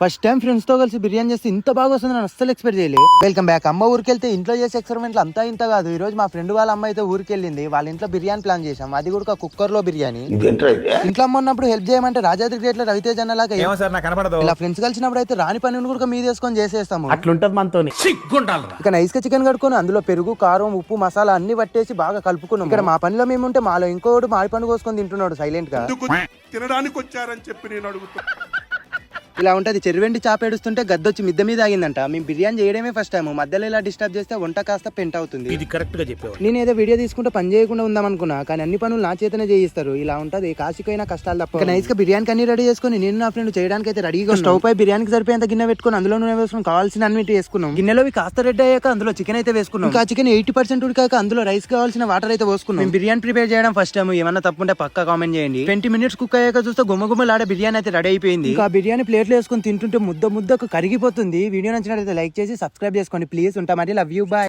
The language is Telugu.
ఫస్ట్ టైం ఫ్రెండ్స్ తో కలిసి బిర్యానీ చేస్తే ఇంత బాగా వస్తుంది నేను అస్సలు ఎక్స్పెక్ట్ చేయలేదు. Welcome back. అమ్మ ఊరికి వెళ్తే ఇంట్లో చేసే ఎక్స్పెరిమెంట్లు అంతా ఇంత కాదు. ఈ రోజు మా ఫ్రెండ్ వాళ్ళ అమ్మ అయితే ఊరికి వెళ్ళింది. వాళ్ళ ఇంట్లో బిర్యానీ ప్లాన్ చేసాం, అది కూడా కుక్కర్ లో బిర్యానీ. ఇంట్లో అమ్మ ఉన్నప్పుడు హెల్ప్ చేయమంటే రాజాద్రి గ్రేట్ లో రవితేజ అన్నలాగా ఇలా ఫ్రెండ్స్ కలిసినప్పుడు అయితే రాని పని కూడా మీద వేసుకొని చేసేస్తాము. అట్లుంటది మనతో. ఇక నైస్ గా చికెన్ కడుక్కొని అందులో పెరుగు, కారం, ఉప్పు, మసాలా అన్ని పట్టేసి బాగా కలుపుకున్నాం. ఇక్కడ మా పనిలో మేముంటే మాలో ఇంకోటి మాడి పండు కోసుకొని తింటున్నాడు సైలెంట్ గా. తినడానికి వచ్చారని చెప్పి నేను అడుగుతా. ఇలా ఉంటది. చెరువెండి చాప ఏడుస్తుంటే గద్దొచ్చి మిద్ద మీద ఆగిందంట. మేము బిర్యానీ చేయడమే ఫస్ట్ టైం. మధ్యలో ఇలా డిస్టర్బ్ చేస్తే వంట కాస్త పెంట అవుతుంది. ఇది కరెక్ట్ గా చెప్పావు. నేను ఏదో వీడియో తీసుకుంటే పని చేయకుండా ఉందాం అనుకున్నా, కానీ అన్ని పనులు నా చేతనే చేయిస్తారు. ఇలా ఉంటది. కాశీకైనా కష్టాలు తప్ప. నైస్ గా బిర్యానీ అన్ని రెడీ చేసుకుని నేను నా ఫ్రెండ్ చేయడానికి అయితే రెడీగా స్టవ్ పై బిర్యానీకి సరిపోయేంత గిన్నె పెట్టుకుని అందులో నూనె వేసుకుని కావాల్సిన అన్ని వేసుకున్నాం. గిన్నెలో కాస్త రెడ్ అయ్యాక అందులో చికెన్ అయితే వేసుకున్నాం. ఇంకా చికెన్ 80% ఉడికాక అందులో రైస్ కావాల్సిన వాటర్ అయితే పోసుకున్నాం. మేము బిర్యానీ ప్రిపేర్ చేయడం ఫస్ట్ టైం. ఏమన్నా తప్పుంటే పక్కా కామెంట్ చేయండి. 20 minutes కుక్ అయ్యాక చూస్తే గుమ్మగుమ్మలాడే బిర్యానీ అయితే రెడీ అయిపోయింది. ఇంకా బిర్యానీ ప్లేట్లు వేసుకుని తింటుంటే ముద్దకు కరిగిపోతుంది. వీడియో నచ్చినట్లయితే లైక్ చేసి సబ్స్క్రైబ్ చేసుకోండి ప్లీజ్. ఉంటా మరి. Love you, bye.